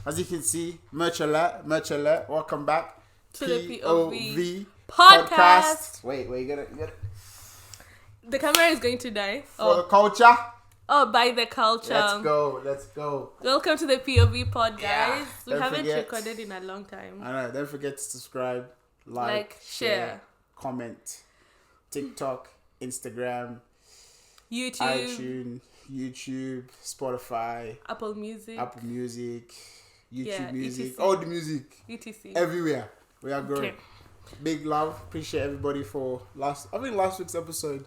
As you can see, merch alert. Welcome back to the P.O.V podcast. Wait, you gotta. The camera is going to die. For the culture. By the culture. Let's go. Welcome to the P.O.V pod, guys. Yeah, we haven't recorded in a long time. I know. Don't forget to subscribe, like, share, comment, TikTok, Instagram, YouTube, Spotify, Apple Music, YouTube Music, etc. all the music, etc. everywhere. We are growing. Okay. Big love. Appreciate everybody for last week's episode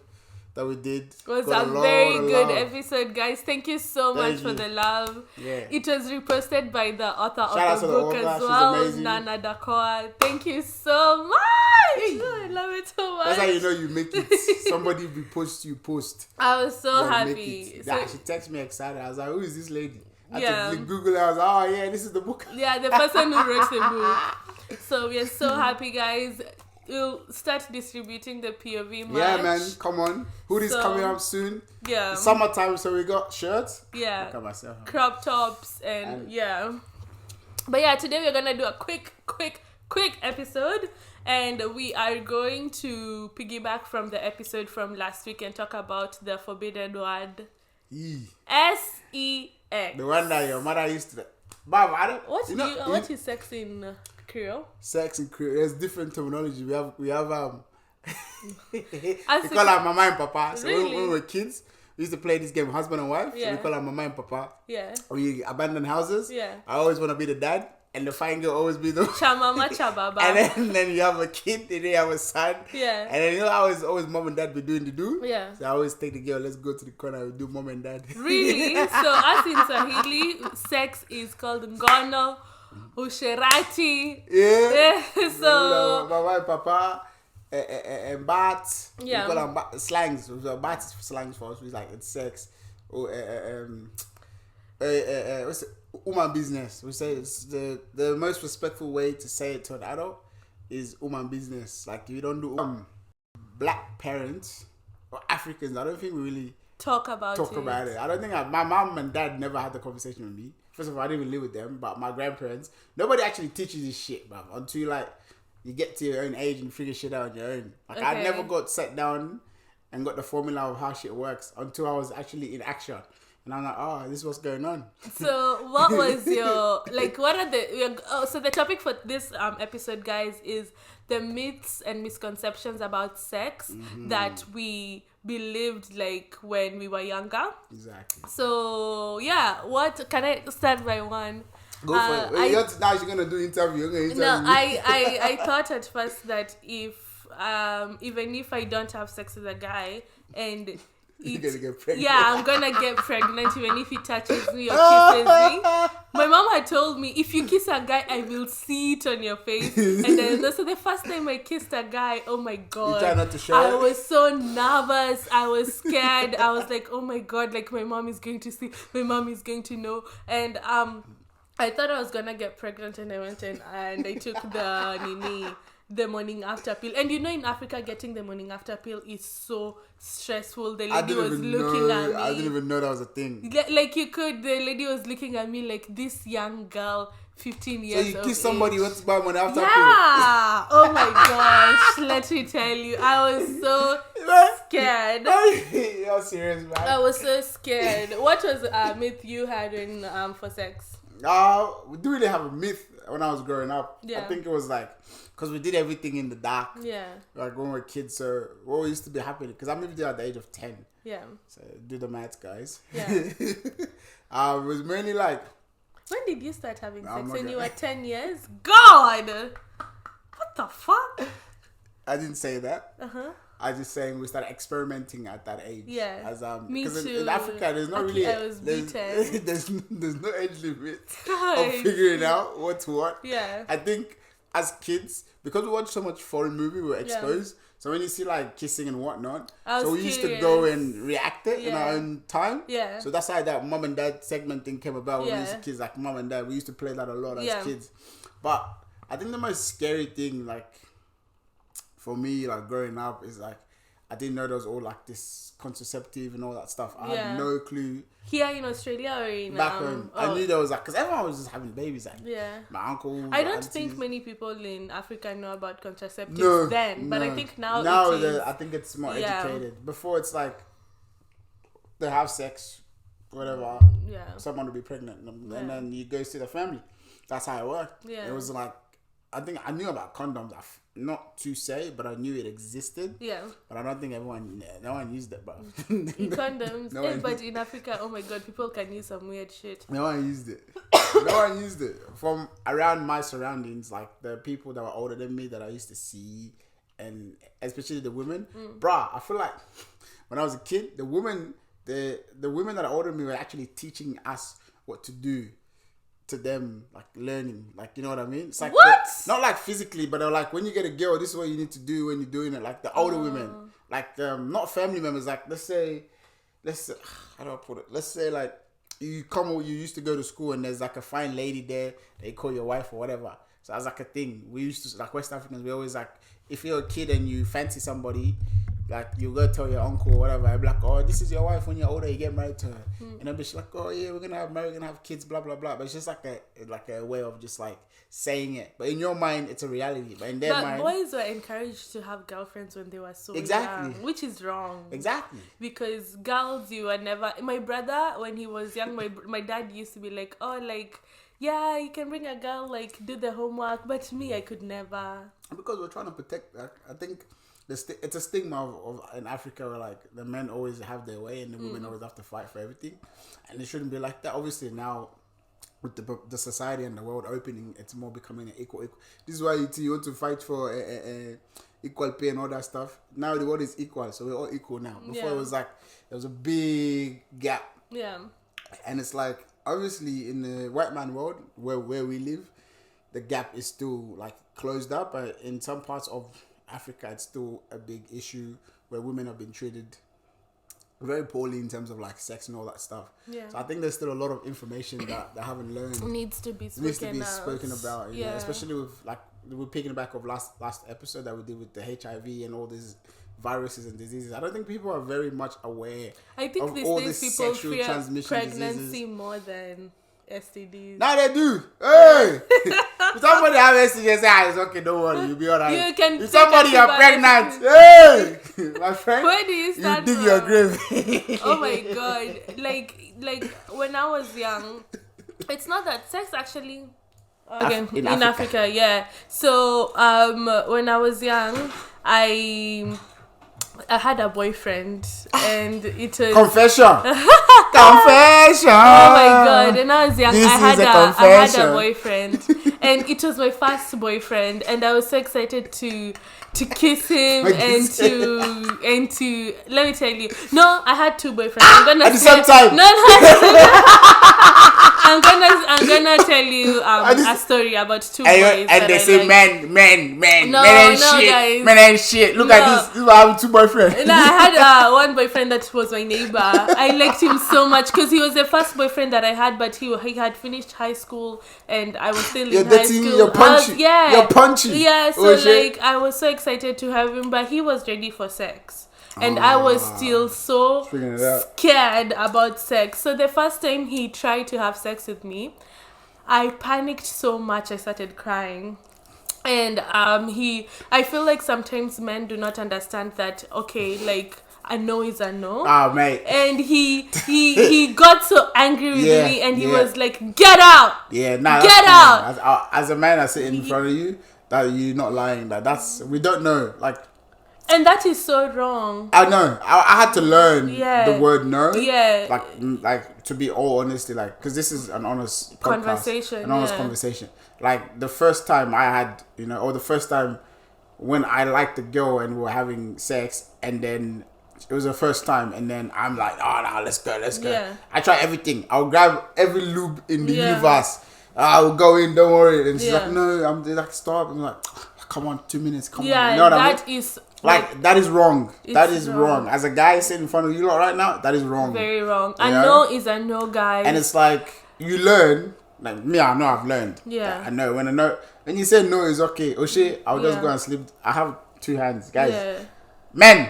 that we did. It was a very good episode, guys. Thank you so much for the love. Yeah. It was reposted by the author Shout out of the to book the author. as She's well, amazing. Nana Dakoa. Thank you so much. I love it so much. That's how you know you make it. Somebody repost, you post. I was so You happy. Yeah, she texted me excited. I was like, who is this lady? I had Yeah. to Google it. I was like, oh yeah, this is the book. Yeah, the person who wrote the book. So we are so happy, guys. We'll start distributing the POV merch. Yeah, man. Come on. Hoodies coming up soon. Yeah. Summertime, so we got shirts. Yeah. Look at myself. Crop tops and yeah. But yeah, today we're gonna do a quick episode, and we are going to piggyback from the episode from last week and talk about the forbidden word. S-E-X. The one that your mother used to. Bob, I don't. What is sex in Creole? Sex in Creole. There's different terminology. We have we call our mama and papa. So Really? when we were kids, we used to play this game, husband and wife. Yeah. So we call our mama and papa. Yeah. We abandon houses. Yeah. I always want to be the dad, and the fine girl always be the. Chamama Chababa. And then you have a kid, and then you have a son. Yeah. And then always mom and dad be doing the do. Yeah. So I always take the girl, let's go to the corner, we do mom and dad. Really? So as in Swahili, sex is called ngono, usherati. Yeah. So Mama and papa, and bats. Yeah. We call them slangs. So bats is slangs for us. It's like it's sex. Or what's it? Woman business. We say it's the most respectful way to say it to an adult is woman business. Like if you don't do black parents or Africans, I don't think we really talk about it. I don't think my mom and dad never had the conversation with me. First of all, I didn't even live with them, but my grandparents, nobody actually teaches this shit, bruv, until you get to your own age and figure shit out on your own. Like Okay. I never got set down and got the formula of how shit works until I was actually in action. And I'm like, oh, this is what's going on. So what was your what are so the topic for this episode, guys, is the myths and misconceptions about sex that we believed when we were younger. Exactly. So yeah, what can I start by one? Go for it. Now you're gonna do interview. No, I thought at first that if even if I don't have sex with a guy and you're gonna get pregnant. yeah, I'm gonna get pregnant even if he touches me or kisses me. My mom had told me, if you kiss a guy, I will see it on your face. And then so the first time I kissed a guy, oh my god, you try not to show I it? was so nervous. I was scared. I was like, oh my god, my mom is going to see. My mom is going to know. And I thought I was gonna get pregnant, and I went and I took the morning after pill. And in Africa, getting the morning after pill is so stressful. The lady was looking at me. I didn't even know that was a thing. The lady was looking at me like this young girl, 15 years old. So you kiss somebody, you want to buy money after pill? Yeah! Oh my gosh, let me tell you. I was so scared. You're serious, man. I was so scared. What was a myth you had for sex? We do really have a myth when I was growing up. Yeah. I think it was because we did everything in the dark. Yeah. Like when we were kids, so what used to be happening, because I moved there at the age of 10. Yeah. So do the maths, guys. Yeah. It was mainly When did you start having sex? When you were 10 years? God! What the fuck? I didn't say that. Uh-huh. I just saying we started experimenting at that age. Yeah. As Me because too. in Africa there's not really I was there's beaten. there's no age limit God. of figuring out what's what. Yeah. I think as kids, because we watch so much foreign movie, we're exposed. So when you see kissing and whatnot, so we used to go and react it in our own time. Yeah. So that's how that mom and dad segment thing came about when we used to kids, mom and dad. We used to play that a lot as kids. But I think the most scary thing, for me, growing up is I didn't know there was all like this contraceptive and all that stuff. I Yeah. had no clue. Here in Australia or in Back home, I knew there was like, because everyone was just having babies. Like, yeah. my uncle. I don't think many people in Africa know about contraceptives No, then, but I no. think now it is. I think it's more Yeah. educated. Before it's like they have sex, whatever. Yeah. Someone will be pregnant, and then you go see the family. That's how it worked. Yeah. It was like, I think I knew about condoms. Not to say, but I knew it existed. Yeah. But I don't think no one used it, bro. Condoms. No one but used in Africa, oh my god, people can use some weird shit. No one used it. No one used it. From around my surroundings, like the people that were older than me that I used to see, and especially the women. Bruh, I feel like when I was a kid, the women that are older than me were actually teaching us what to do to them, like learning, like, you know what I mean? It's like What? Not like physically, but they're like, when you get a girl, this is what you need to do when you're doing it. Like the older women, like not family members. Like let's say, how do I put it? Let's say like you used to go to school and there's like a fine lady there. They call your wife or whatever. So that's like a thing. We used to, like West Africans, we always like, if you're a kid and you fancy somebody, like you go tell your uncle or whatever, I'll be like, oh, this is your wife. When you're older, you get married to her, and I'll be like, oh yeah, we're gonna have kids, blah blah blah. But it's just like a way of just like saying it. But in your mind, it's a reality. But in their mind, boys were encouraged to have girlfriends when they were so Exactly. young, which is wrong. Exactly. Because girls, you were never. My brother, when he was young, my dad used to be like, oh, like, yeah, you can bring a girl, like, do the homework. But me, I could never. Because we're trying to protect. I think it's a stigma of in Africa where like the men always have their way and the women always have to fight for everything, and it shouldn't be like that. Obviously now, with the society and the world opening, it's more becoming an equal. This is why you want to fight for equal pay and all that stuff. Now the world is equal, so we're all equal now. Before it was like there was a big gap. Yeah. And it's like, obviously in the white man world where we live, the gap is still like closed up, but in some parts of Africa it's still a big issue where women have been treated very poorly in terms of like sex and all that stuff. Yeah. So I think there's still a lot of information that they haven't learned. Needs to be spoken about. You know, especially with like we're picking back of last episode that we did with the HIV and all these viruses and diseases. I don't think people are very much aware. I think of these all days this people sexual fear transmission pregnancy diseases. more than STDs. Now they do. Hey, if somebody have STD, say, it's okay, don't worry, you'll be alright. You can if take somebody are antibiotics. pregnant, hey, my friend, Where do you start dig from? your grave. Oh my god! Like when I was young, it's not that sex actually. Okay, in Africa, yeah. So when I was young, I had a boyfriend, and it was Confession. Confession. Oh my god! And I was young. This I had confession. a boyfriend, and it was my first boyfriend, and I was so excited to kiss him and to let me tell you. No, I had two boyfriends. I'm gonna at the same time. I'm gonna tell you a story about two boys. And they say men ain't shit. Guys. Men ain't shit. Look at this. This is why I have two boyfriends. No, I had one boyfriend that was my neighbor. I liked him so much because he was the first boyfriend that I had, but he had finished high school and I was still in high school. You're punchy. You're punchy. Yeah, so like I was so excited to have him, but he was ready for sex. And I was still so scared about sex. So the first time he tried to have sex with me, I panicked so much I started crying. And I feel like sometimes men do not understand that, okay, like a no is a no. Oh, mate. And he got so angry with me and he was like, get out. Yeah, nah, get out. As a man that's sitting in front of you, that you're not lying. We don't know. Like, and that is so wrong. I know. I had to learn the word no. Yeah. Like to be all honesty, like, because this is an honest conversation. An honest conversation. Like the first time I had, or the first time when I liked the girl and we were having sex, and then it was the first time, and then I'm like, oh no, let's go. Yeah. I try everything. I'll grab every lube in the universe. I'll go in, don't worry. And she's like, no, I'm like, stop. I'm like, come on, 2 minutes, come on. You know what I mean? Is like that is wrong. That is wrong. As a guy sitting in front of you lot right now, that is wrong. Very wrong. A no is a no, guys. And it's like you learn. Like me, I know I've learned. Yeah. I know when you say no is okay. Oh shit, I'll just go and sleep. I have two hands, guys. Yeah. Men,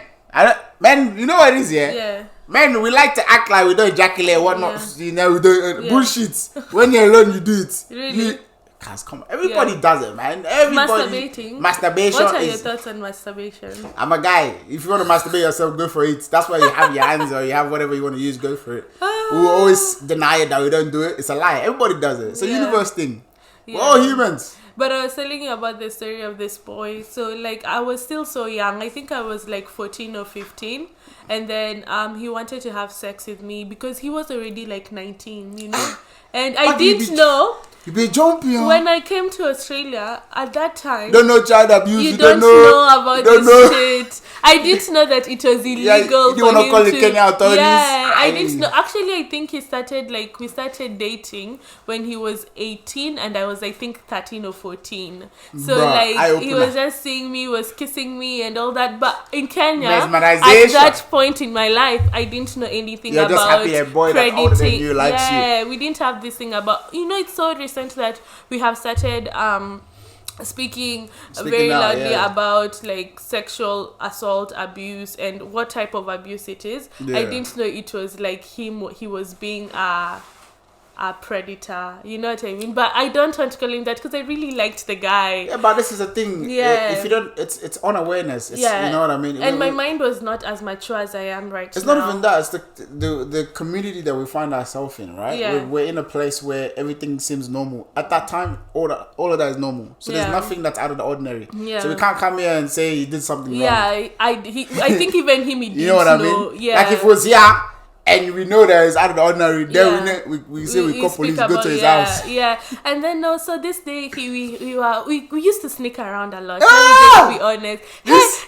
Men, you know what it is, yeah? Yeah. Men, we like to act like we don't ejaculate, whatnot. Yeah. You know, we don't bullshit. When you're alone, you do it. Really? Guys, come on. Everybody does it, man. Everybody. Masturbating. Masturbation. What are your thoughts on masturbation? I'm a guy. If you want to masturbate yourself, go for it. That's why you have your hands or you have whatever you want to use, go for it. We always deny it that we don't do it. It's a lie. Everybody does it. It's a universe thing. Yeah. We're all humans. But I was telling you about the story of this boy. So, like, I was still so young. I think I was like 14 or 15. And then he wanted to have sex with me because he was already like 19, you know. And I didn't know. You be jumping. When I came to Australia at that time, don't know child abuse. You don't know about this shit. I didn't know that it was illegal. Yeah, you want to call the Kenya authorities? Yeah, I didn't know. Actually, I think we started dating when he was 18 and I was, I think, 13 or 14. So, he was just seeing me, was kissing me and all that. But in Kenya, at that point in my life, I didn't know anything about just happy a boy that older than you likes you. Yeah, we didn't have this thing about, it's so recent that we have started speaking very loudly about like sexual assault, abuse, and what type of abuse it is. I didn't know it was like he was being a predator, you know what I mean? But I don't want to call him that because I really liked the guy. Yeah, but this is a thing. Yeah. If you don't, it's unawareness. You know what I mean? And my mind was not as mature as I am right now. It's not even that. It's the community that we find ourselves in, right? Yeah. We're in a place where everything seems normal. At that time, all of that is normal. So there's nothing that's out of the ordinary. Yeah. So we can't come here and say he did something wrong. Yeah, I think even him, he didn't you know what I mean? Yeah. Like if it was here, and we know that it's out of the ordinary, then we say we call police, go to his house. Yeah, and then so this day we used to sneak around a lot. Let me just be honest.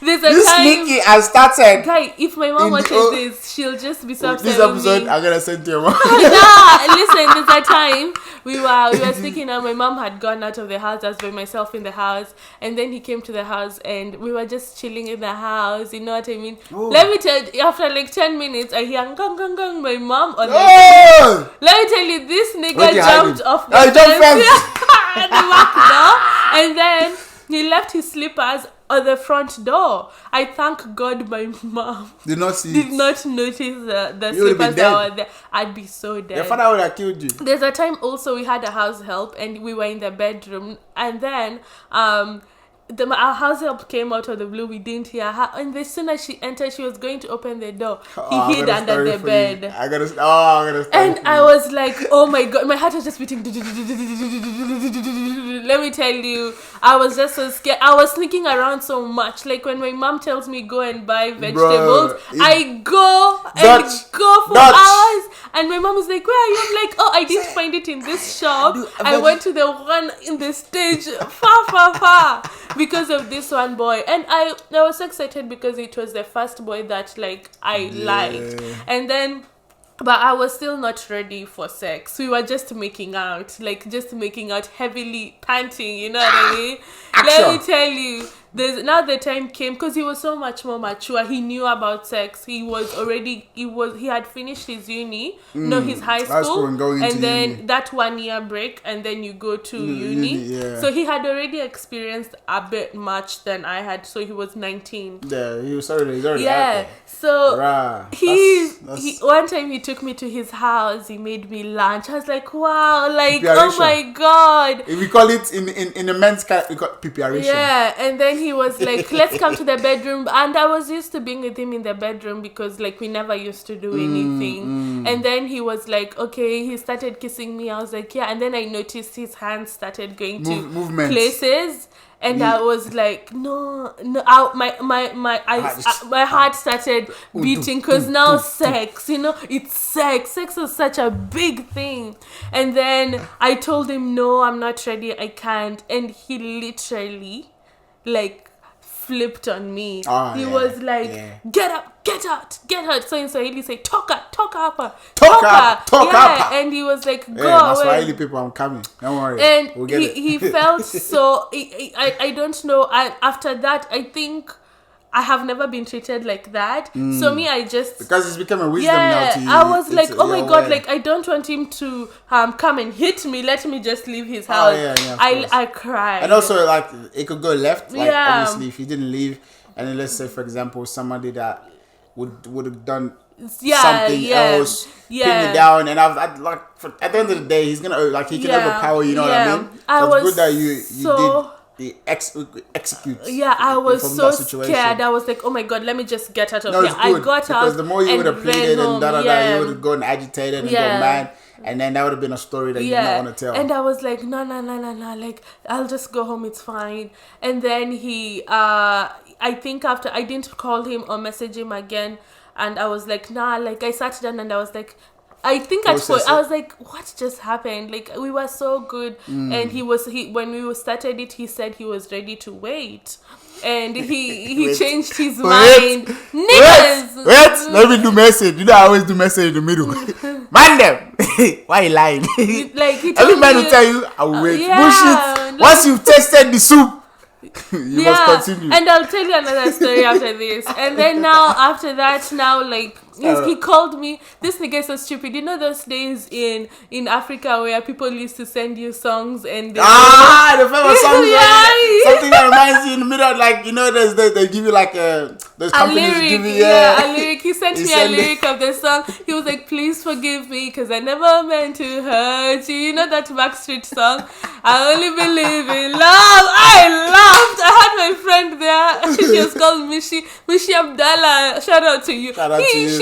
This sneaky has started. Guy, if my mom watches this, she'll just be so upset. This episode, I'm gonna send to your mom. Nah, listen, there's a time we were sneaking out. My mom had gone out of the house. I was by myself in the house, and then he came to the house, and we were just chilling in the house. You know what I mean? Ooh. Let me tell you, after like 10 minutes, I hear my mom on the bed. Let me tell you, this nigga jumped off the fence at the back door, and then he left his slippers on the front door. I thank God my mom did not notice the slippers that were there. I'd be so dead. Your father would have killed you. There's a time also we had a house help and we were in the bedroom, and then our house help came out of the blue. We didn't hear her, and as soon as she entered, she was going to open the door. He hid under the bed. I gotta and I was like, oh my God, my heart was just beating. Let me tell you, I was just so scared. I was sneaking around so much. Like when my mom tells me go and buy vegetables, I go for hours. And my mom is like, where are you? I'm like, I didn't find it in this shop. I went to the one in the stage far. Because of this one boy. And I was so excited because it was the first boy that like I liked. And then but I was still not ready for sex. We were just making out heavily panting, you know what I mean? Let me tell you, now the time came because he was so much more mature. He knew about sex. He had finished his his high school and then uni. That 1 year break, and then you go to uni. Yeah. So he had already experienced a bit much than I had. So he was 19. Yeah, he's already yeah. So he one time he took me to his house. He made me lunch. I was like, wow, like oh my God. If we call it in the men's cat, we call it preparation. Yeah, and then he was like, let's come to the bedroom. And I was used to being with him in the bedroom because like we never used to do anything. And then he was like, okay, he started kissing me. I was like, yeah. And then I noticed his hands started going to places. And I was like, no, my heart started beating because now sex, it's sex. Sex is such a big thing. And then I told him, no, I'm not ready. I can't. And he literally like flipped on me. He was like, get up, get out. So in Swahili say, toka hapa. And he was like, go away. Swahili people, I'm coming. Don't worry. And he felt so, I don't know. After that, I think I have never been treated like that. So me, I just... Because it's become a wisdom now to you. I was like, oh my God, like I don't want him to come and hit me. Let me just leave his house. I cried. And also, like, it could go left. Like, obviously, if you didn't leave, and then let's say, for example, somebody that would have done Yeah, something else, pin you down, and I'd like at the end of the day, he's gonna like he can overpower you. You know what I mean? So it's good that you execute. Yeah, I was from so that situation. scared. I was like, oh my god, let me just get out of here. It's good, I got out because the more you would have pleaded and you would have gone agitated and gone mad. And then that would have been a story that you didn't want to tell. And I was like, no, like, I'll just go home, it's fine. And then he, I think after, I didn't call him or message him again. And I was like, nah, like, I sat down and I was like, I think at first, I was like, what just happened? Like, we were so good. And when we started it, he said he was ready to wait. And he changed his mind. Niggas! Wait, let me do message. You know, I always do message in the middle. Man them! Why you lying? Like, every man will tell you, I will wait. Bullshit. Like, once you've tasted the soup, you must continue. And I'll tell you another story after this. And then after that, like, he called me. This nigga is so stupid. You know those days in Africa where people used to send you songs and the famous songs, something that reminds you in the middle, like, you know, they give you like those companies lyric, give you a lyric. He sent me a lyric of the song. He was like, please forgive me because I never meant to hurt you. You know that Backstreet song? I only believe in love. I laughed. I had my friend there. She was called Mishi Abdallah. Shout out to you.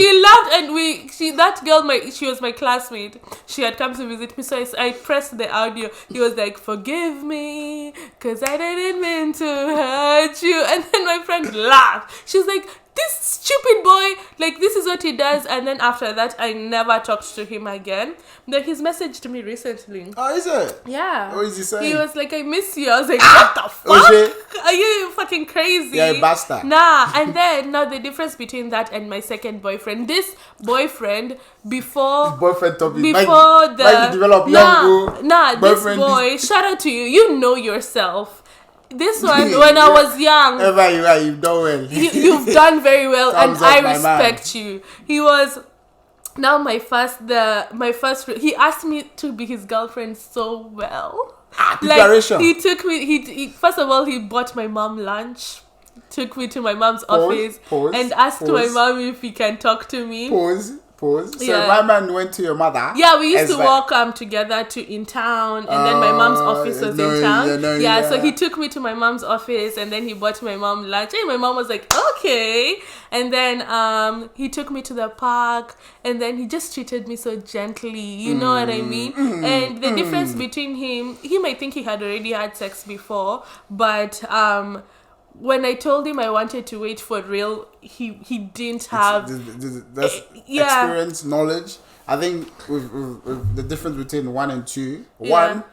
She laughed, and that girl, she was my classmate. She had come to visit me, so I pressed the audio. He was like, forgive me, cause I didn't mean to hurt you. And then my friend laughed. She was like, this stupid boy, like, this is what he does. And then after that, I never talked to him again. Then he's messaged me recently. Oh, is it? Yeah. What is he saying? He was like, I miss you. I was like, what the fuck? Are you fucking crazy? Yeah, bastard. Nah. And then, now the difference between that and my second boyfriend, this boyfriend, before this boy, shout out to you. You know yourself. This one, when I was young, you've done well. You've done very well, and I respect you. He was now my first. He asked me to be his girlfriend so well. Declaration. Like, he took me. He first of all, he bought my mom lunch. Took me to my mom's office and asked my mom if he can talk to me. So my man went to your mother. Yeah, we used to walk together to in town, and then my mom's office was in town. So he took me to my mom's office, and then he bought my mom lunch. And my mom was like, okay. And then he took me to the park, and then he just treated me so gently. You know what I mean? And the difference between him, he might think he had already had sex before, but when I told him I wanted to wait for real, he didn't have experience, knowledge. I think with the difference between 1 and 2, 1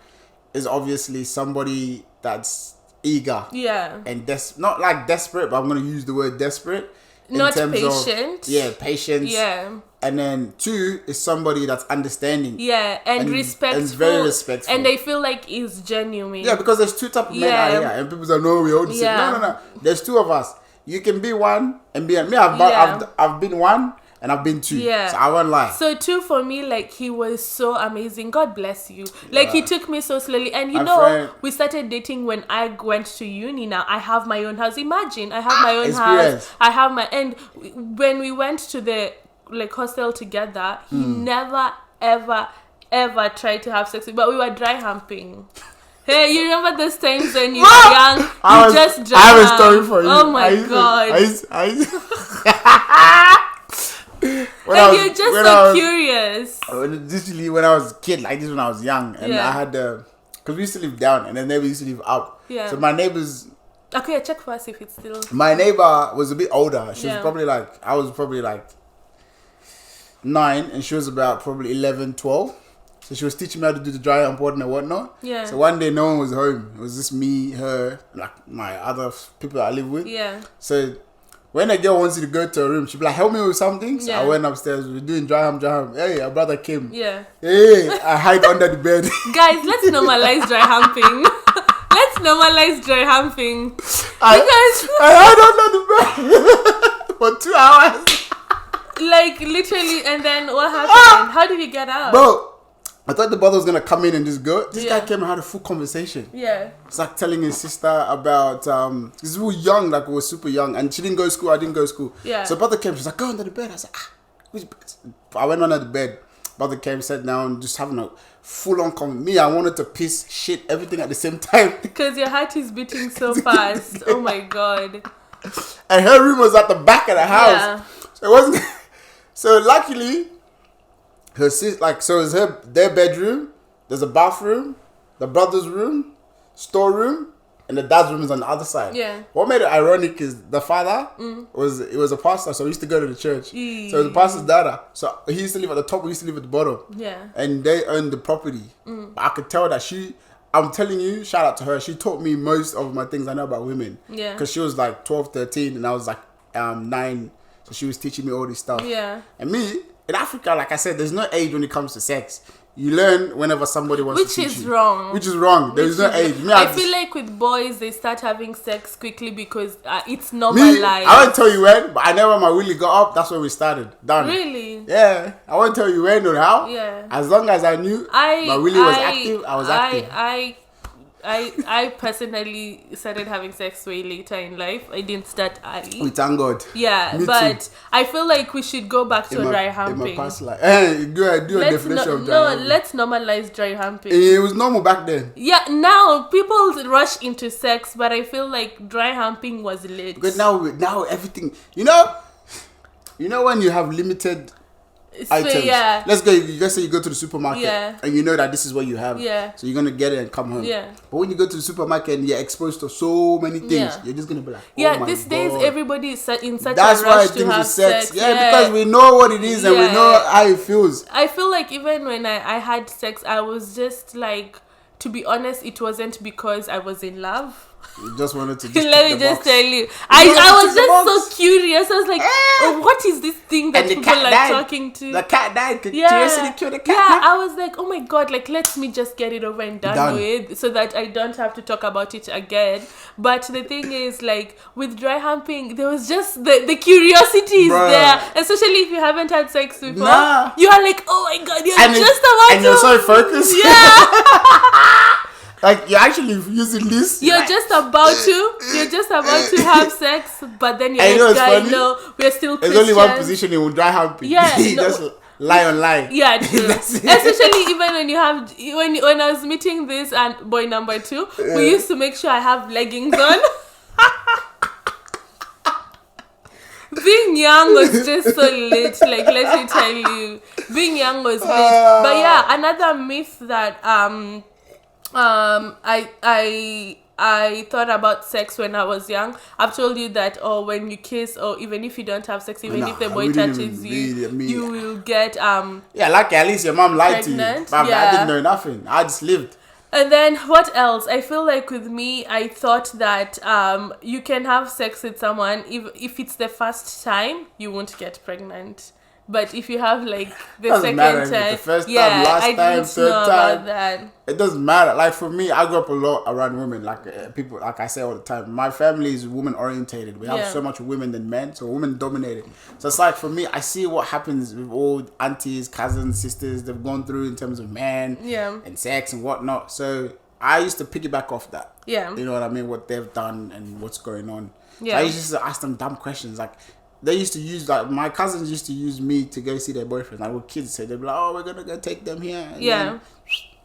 is obviously somebody that's eager, and not like desperate, but I'm going to use the word desperate. Not patient. Patience. Yeah. And then 2 is somebody that's understanding. Yeah, and respectful. And very respectful. And I feel like he's genuine. Yeah, because there's 2 types of men out here. And people say, no, we all the same. No. There's 2 of us. You can be 1 and be... I've been 1 and I've been 2. Yeah. So I won't lie. So 2 for me, like, he was so amazing. God bless you. Like, he took me so slowly. And we started dating when I went to uni now. I have my own house. Imagine, I have my own house. I have my... And when we went to the... like hostel together, he never ever tried to have sex with, but we were dry humping. Hey, you remember those times when you were young? I have a story for you. Oh my god! You're just so curious. Literally, when I was a kid, like this, when I was young, and I had because we used to live down, and then neighbors used to live up. Yeah. So my neighbors. Okay, check for us if it's still. My neighbor was a bit older. She was probably like, I was probably like 9, and she was about probably 11, 12. So she was teaching me how to do the dry hump and whatnot. Yeah. So one day no one was home. It was just me, her, like my other people I live with. Yeah. So when a girl wants you to go to a room, she'd be like, help me with something. So I went upstairs. We were doing dry hump. Hey, our brother came. Yeah. Hey, I hide under the bed. Guys, let's normalize dry humping. Let's normalize dry humping. I hide under the bed for 2 hours. Like, literally, and then what happened? How did you get out? Bro, I thought the brother was gonna come in and just go. This Yeah. guy came and had a full conversation. Yeah. It's like telling his sister about because we were young, like we were super young, and she didn't go to school. I didn't go to school. Yeah. So brother came. She's like, go under the bed. I said, which bed? I went under the bed. Brother came, sat down, just having a full on comment. Me, I wanted to piss, shit, everything at the same time. Because your heart is beating so fast. Oh my god. And her room was at the back of the house. Yeah. So it wasn't. So luckily, her sis, like, so it's their bedroom. There's a bathroom, the brother's room, storeroom, and the dad's room is on the other side. Yeah. What made it ironic is the father was a pastor, so he used to go to the church. So it was the pastor's daughter. So he used to live at the top, we used to live at the bottom. Yeah. And they owned the property. But I could tell that I'm telling you, shout out to her. She taught me most of my things I know about women. Yeah. Because she was like 12, 13, and I was like 9. So she was teaching me all this stuff. Yeah. And me, in Africa, like I said, there's no age when it comes to sex. You learn whenever somebody wants to teach you. Which is wrong. Which is wrong. There's no age. Me, I feel like with boys, they start having sex quickly because it's normalized. me, I won't tell you when, but I know when my willy got up, that's when we started. Done. Really? Yeah. I won't tell you when or how. Yeah. As long as I knew my willy was active, I was active. I personally started having sex way later in life. I didn't start early. We thank God. Yeah, Me but too. I feel like we should go back to dry humping. In my past life. Go ahead, do a definition of dry humping. Let's normalize dry humping. It was normal back then. Yeah, now people rush into sex, but I feel like dry humping was lit. Because now everything, you know when you have limited items. Yeah. Let's say you go to the supermarket and you know that this is what you have. Yeah. So you're gonna get it and come home. Yeah. But when you go to the supermarket and you're exposed to so many things, you're just gonna be like, oh my these God. days everybody is in such That's a why rush to things have with sex. sex. Yeah, because we know what it is and we know how it feels. I feel like even when I had sex, I was just like, to be honest, it wasn't because I was in love. You just wanted to just Let me just tell you. I was just so curious. I was like, oh, what is this thing that people are talking to? The cat died. Curiosity killed the cat. Yeah, I was like, oh my God, like, let me just get it over and done with so that I don't have to talk about it again. But the thing is, like, with dry humping, there was just the curiosity is there. Especially if you haven't had sex before. Nah. You are like, oh my God, you're you're so focused. Yeah. Like you're actually using this. You're just about to have sex, but then you're like, guys, no, we're still Christians. There's only one position in dry humping. Yeah, you just lie on lie. Yeah, true. Especially even when you have when I was meeting this and boy number 2, we used to make sure I have leggings on. Being young was just so lit, like, let me tell you. Being young was lit. But yeah, another myth that I thought about sex when I was young. I've told you that, when you kiss, or even if you don't have sex, even if the boy touches you, you will get yeah, lucky at least your mom lied pregnant. to you. But I didn't know nothing. I just lived. And then what else? I feel like with me, I thought that you can have sex with someone if it's the first time, you won't get pregnant. But if you have like the second time, the first time, last I time, didn't third know time, about that. It doesn't matter. Like for me, I grew up a lot around women. Like people, like I say all the time, my family is women orientated. We have so much women than men, so women dominated. So it's like for me, I see what happens with all aunties, cousins, sisters they've gone through in terms of men and sex and whatnot. So I used to piggyback off that. Yeah, you know what I mean? What they've done and what's going on. Yeah, so I used to ask them dumb questions like. They used to use, like, my cousins used to use me to go see their boyfriends. Like, with kids, they'd be like, oh, we're going to go take them here. And then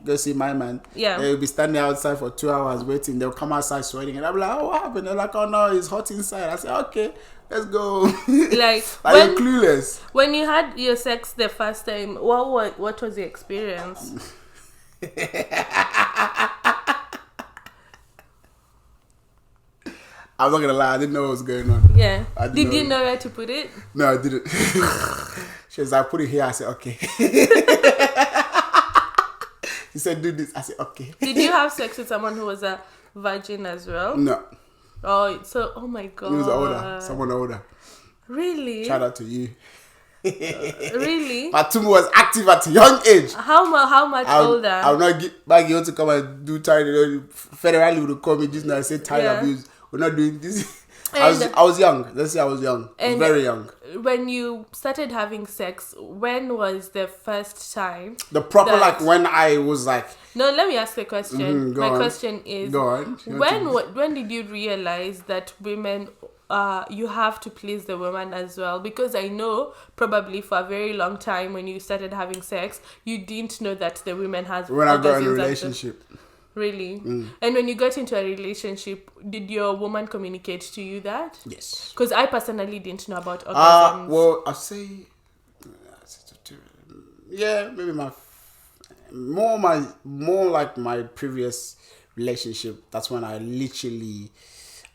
go see my man. Yeah. They'll be standing outside for 2 hours waiting. They'll come outside sweating. And I'll be like, oh, what happened? They're like, oh, no, it's hot inside. I say, okay, let's go. Like you're clueless. When you had your sex the first time, what was the experience? I'm not gonna lie, I didn't know what was going on. Yeah. Did you know where to put it? No, I didn't. She was like, put it here. I said, okay. He said, do this. I said, okay. Did you have sex with someone who was a virgin as well? No. Oh my God. He was older. Someone older. Really? Shout out to you. Really? But Tumu was active at a young age. How much older? I'll not get back you to come and do child. Federally would call me just now and say child abuse. We're not doing this. And I was young. Let's say I was young. I was And- very young. when you started having sex, when was the first time? The proper that- like when I was like, No, let me ask a question. go My on. question is, go on. when did you realize that women, you have to please the woman as well? Because I know probably for a very long time when you started having sex, you didn't know that the women has when I got in a orgasms and relationship. Really? And when you got into a relationship, did your woman communicate to you that? Yes. Because I personally didn't know about orgasms. Well, I'd say, yeah, maybe more like my previous relationship. That's when I literally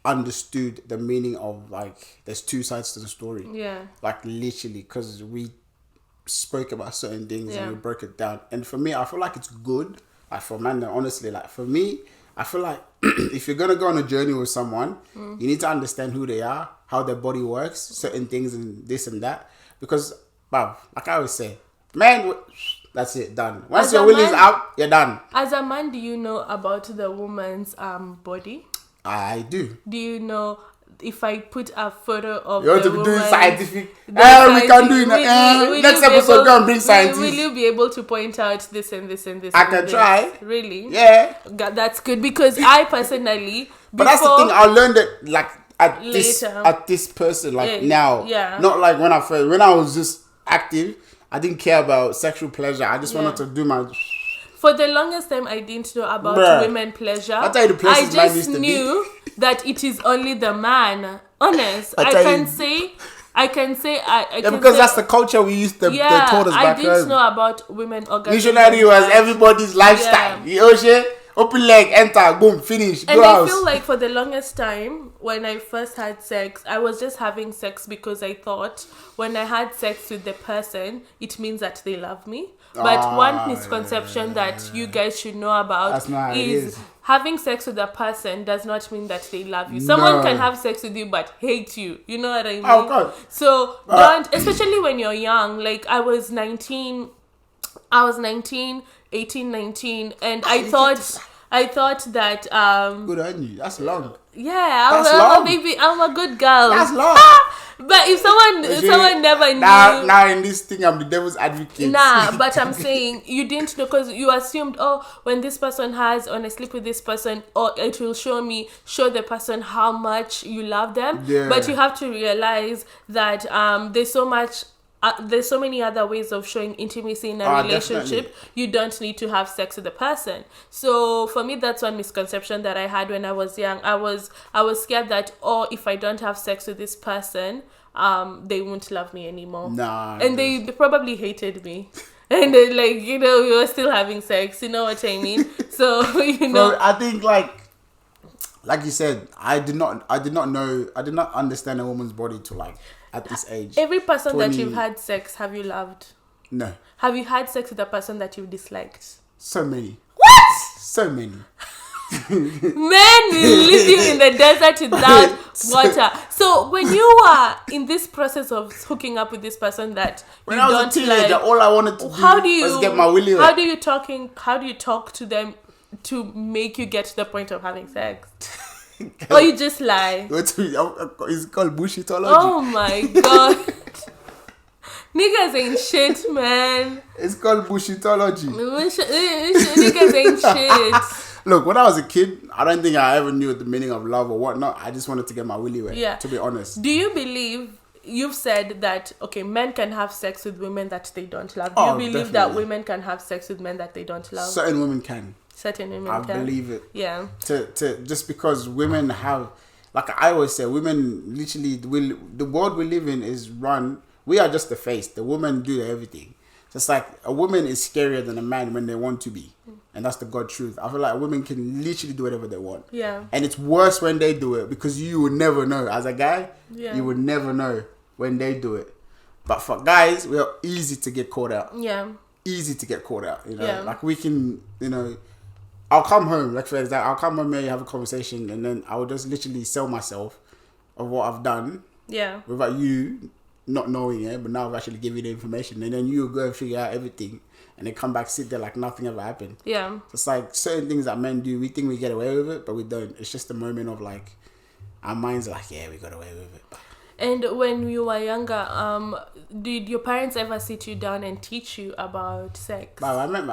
understood the meaning of like there's two sides to the story. Yeah. Like literally, because we spoke about certain things Yeah. and we broke it down. And for me, I feel like it's good. Like for man, honestly, like for me, I feel like if you're gonna go on a journey with someone, you need to understand who they are, how their body works, certain things, and this and that. Because, like I always say, man, that's it, done. Once As your a will is man- out, you're done. As a man, do you know about the woman's body? I do. Do you know if I put a photo of You want the to be woman, doing scientific? the We can scientific- do it. will Next you be episode, able- go and bring scientists. Will you be able to point out this and this and this? I and can this? try. Really? Yeah. That's good because I personally. But that's the thing. I learned it like at Later. this person like Yeah, now. yeah. Not like when I was just active. I didn't care about sexual pleasure. I just wanted to do my. For the longest time, I didn't know about Bruh. women pleasure. I'll tell you the places man I used just to be. knew that it is only the man. Honest, I tell can you. say, I can say, I Yeah, can because say, that's the culture we used to. yeah, they taught us I back didn't home. know about women orgasms. Missionary was everybody's lifestyle. You know, shit. Open leg, enter, boom, finish, And go I house. feel like for the longest time, when I first had sex, I was just having sex because I thought when I had sex with the person, it means that they love me. But one misconception that you guys should know about That's not how it is is. having sex with a person does not mean that they love you. Someone No. can have sex with you but hate you. You know what I mean? Oh, God. So don't, especially when you're young. Like I was 19, 18, 19, and I thought that Good on you. That's long. yeah, That's I'm long. a baby. I'm a good girl. That's long. But if someone never knew, Now in this thing, I'm the devil's advocate. nah. But I'm saying you didn't know because you assumed, oh, when this person has, when I sleep with this person, or it will show the person how much you love them. Yeah. But you have to realize that there's so much. There's so many other ways of showing intimacy in a relationship. Definitely. You don't need to have sex with the person. So for me, that's one misconception that I had when I was young. I was scared that, oh, if I don't have sex with this person, they won't love me anymore. Nah. And they probably hated me. And then, like, we were still having sex. You know what I mean? So So I think like you said, I did not understand a woman's body to like at this age. Every person 20. that you've had sex, have you loved? No. Have you had sex with a person that you've disliked? So many. What? So many. Men will leave you in the desert without water. So when you were in this process of hooking up with this person that When you I was don't a teenager, like, all I wanted to how do do you was get my willy wet. How do you talk to them to make you get to the point of having sex? Or you just lie? It's called bullshitology. Oh my god. Niggas ain't shit, man. It's called bullshitology. Niggas ain't shit. Look, when I was a kid, I don't think I ever knew the meaning of love or whatnot. I just wanted to get my willy wet, Yeah. to be honest. Do you believe you've said that okay, men can have sex with women that they don't love? Do you believe that definitely. women can have sex with men that they don't love? Certain women can. Certain women I can. believe it. Yeah. To just because women have, like I always say, women literally the world we live in is run. We are just the face. The women do everything. Just like a woman is scarier than a man when they want to be, and that's the God truth. I feel like women can literally do whatever they want. Yeah. And it's worse when they do it because you will never know. As a guy, Yeah. you will never know when they do it. But for guys, we are easy to get caught out. Yeah. Easy to get caught out. Yeah. Like we can, I'll come home, like for example, I'll come home and have a conversation, and then I will just literally sell myself of what I've done Yeah. without you not knowing it, but now I've actually given you the information, and then you go and figure out everything, and then come back, sit there like nothing ever happened. Yeah. It's like certain things that men do, we think we get away with it, but we don't. It's just a moment of like, our minds are like, yeah, we got away with it. And when you were younger, did your parents ever sit you down and teach you about sex? But I met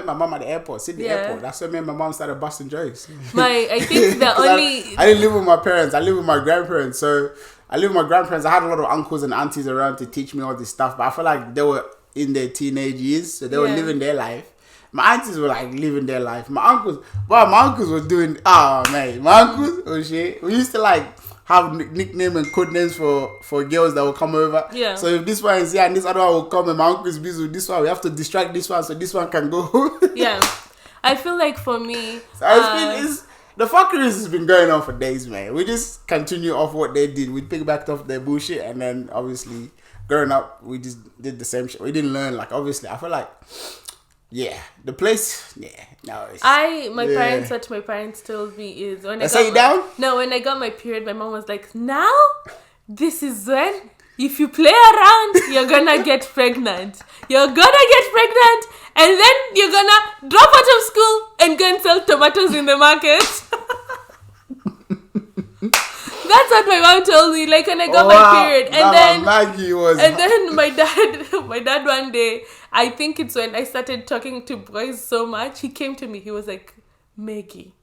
my mom at the airport, Sydney Airport. That's when me and my mom started busting jokes. I think the only... I didn't live with my parents. I lived with my grandparents. So I lived with my grandparents. I had a lot of uncles and aunties around to teach me all this stuff. But I feel like they were in their teenage years. So they were living their life. My aunties were like living their life. My uncles were doing... Oh, man. My uncles, oh shit. We used to like... have nickname and code names for girls that will come over. Yeah. So if this one is here and this other one will come and my uncle is busy with this one, we have to distract this one so this one can go. Yeah. I feel like for me... So the fuckeries has been going on for days, man. We just continue off what they did. We pick back off their bullshit and then obviously growing up, we just did the same shit. We didn't learn, like obviously, I feel like... Yeah, the place. Yeah, no. Parents. What my parents told me is when when I got my period, my mom was like, "Now, this is when if you play around, you're gonna get pregnant. You're gonna get pregnant, and then you're gonna drop out of school and go and sell tomatoes in the market." That's what my mom told me. Like when I got my period, and then my dad one day, I think it's when I started talking to boys so much, he came to me. He was like, "Maggie,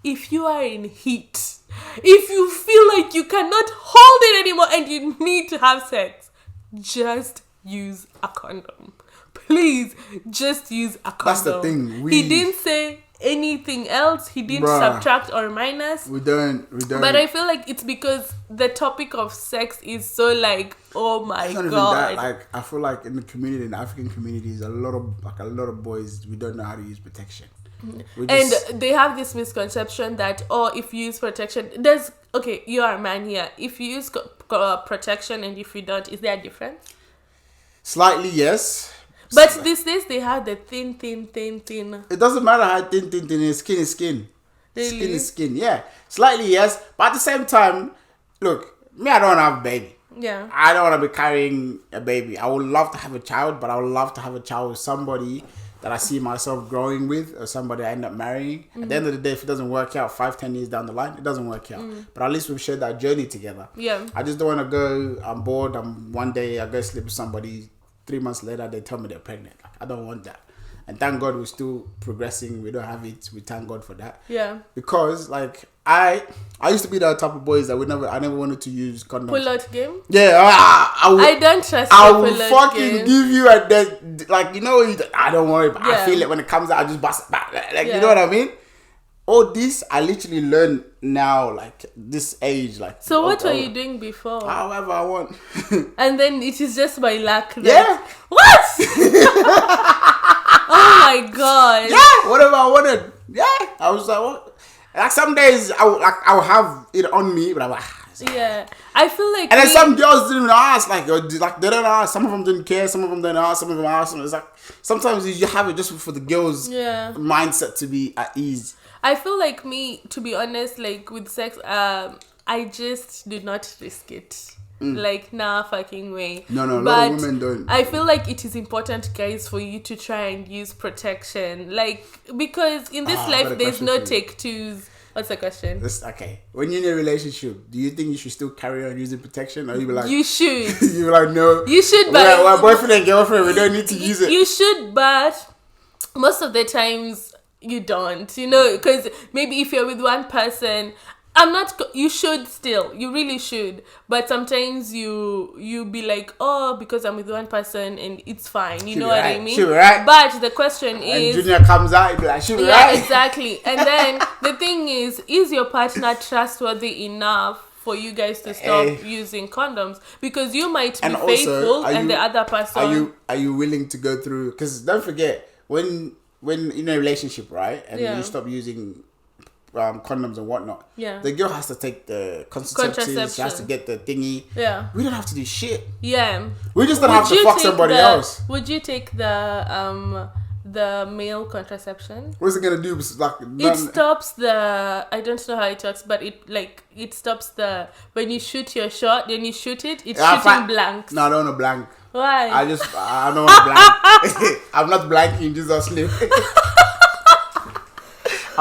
if you are in heat, if you feel like you cannot hold it anymore and you need to have sex, just use a condom. Please, just use a condom." That's the thing. He didn't say anything else. He didn't subtract or minus. We don't. But I feel like it's because the topic of sex is so like, oh my god. Even that, like I feel like in the community, in the African communities, a lot of boys, we don't know how to use protection. And they have this misconception that if you use protection, you are a man here. If you use protection and if you don't, is there a difference? Slightly, yes. But these days they have the thin. It doesn't matter how thin is. Skin is skin. Really? Skin is skin, yeah. Slightly, yes. But at the same time, look, me, I don't want to have a baby. Yeah. I don't want to be carrying a baby. I would love to have a child, but I would love to have a child with somebody that I see myself growing with or somebody I end up marrying. Mm-hmm. At the end of the day, if it doesn't work out 5-10 years down the line, it doesn't work out. But at least we've shared that journey together. Yeah. I just don't want to go, I'm bored, one day I go sleep with somebody, 3 months later, they tell me they're pregnant. Like, I don't want that. And thank God we're still progressing. We don't have it. We thank God for that. Yeah. Because like I used to be that type of boys that I never wanted to use condoms. Pull out game? Yeah. I don't trust I will fucking give you a dead, like, you know, I don't worry, but I feel it when it comes out, I just bust it back. Like, you know what I mean? All this I literally learned now, like this age, like. So what were you doing before? However I want. And then it is just by luck. Yeah. What? Oh my god. Yeah. Whatever I wanted. Yeah. I was like, what? Like some days I will have it on me, but I'm like. Yeah, I feel like. And then some girls didn't even ask, like they don't ask. Some of them didn't care. Some of them didn't ask. Some of them asked. It's like sometimes you have it just for the girls' mindset to be at ease. I feel like me, to be honest, like with sex, I just do not risk it. Like, nah, fucking way. No, a lot of women don't. I feel like it is important, guys, for you to try and use protection. Like, because in this life, there's no take twos. What's the question? Okay. When you're in a relationship, do you think you should still carry on using protection? Or you be like... You should. You be like, no. You should, but... We're boyfriend and girlfriend. We don't need to use it. You should, but most of the times... You don't, because maybe if you're with one person, you should still, you really should, but sometimes you be like, oh, because I'm with one person and it's fine, you know what I mean? Sure, right. But the question is, and Junior comes out, you be like, sure, right. Exactly. And then the thing is your partner trustworthy enough for you guys to stop using condoms? Because you might be faithful and the other person... Are you willing to go through, because don't forget, when in a relationship, right, and you stop using condoms and whatnot, the girl has to take the contraceptives, she has to get the thingy. Yeah. We don't have to do shit. Yeah. We just don't have to fuck somebody else. Would you take the male contraception? What's it gonna do? It stops the... I don't know how it works, but it stops the... When you shoot your shot, then you shoot it, it's shooting blanks. No, I don't want a blank. Why? I don't want to blank. I'm not blanking, Jesus name.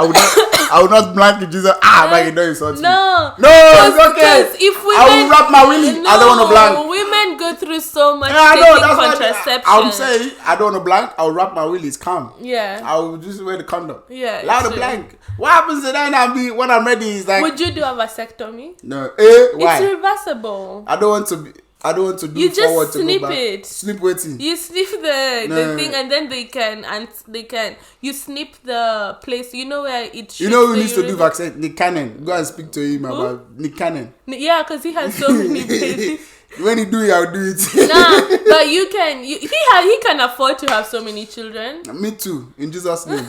I would not blank in Jesus. But you know it's not. No, it's okay. Because if women, I will wrap my willy. No, I don't want to blank. Women go through so much taking contraception. I'm saying I don't want to blank. I'll wrap my willy. It's calm. Yeah. I'll just wear the condom. Yeah. Allow the blank. What happens to then? When I'm ready, is like. Would you do a vasectomy? No. Why? It's reversible. I don't want to do you forward just to snip go back. it. Snip waiting. You snip the thing, and then they can you snip the place. You know where it. You know who needs to do vaccine? Nick Cannon. Go and speak to him about Nick Cannon. Yeah, because he has so many places. When he do it, I'll do it. Nah, but you can. He can afford to have so many children. Me too. In Jesus' name.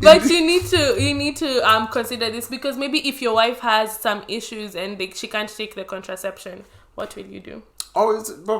But you need to consider this, because maybe if your wife has some issues and she can't take the contraception, what will you do? Oh,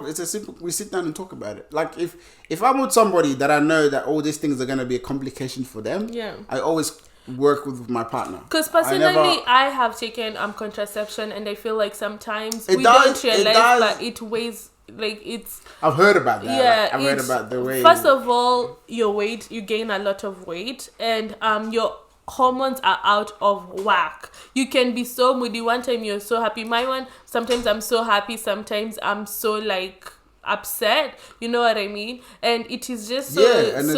it's a simple. We sit down and talk about it. Like if I'm with somebody that I know that all these things are gonna be a complication for them, yeah, I always work with my partner. Because personally, I have taken contraception, and I feel like sometimes we don't realize that it weighs. Like it's. I've heard about that. Yeah, I've heard about the weight. First of all, your weight, you gain a lot of weight, and your hormones are out of whack. You can be so moody. One time you're so happy. My one, sometimes I'm so happy. Sometimes I'm so like upset. You know what I mean? And it is just so it's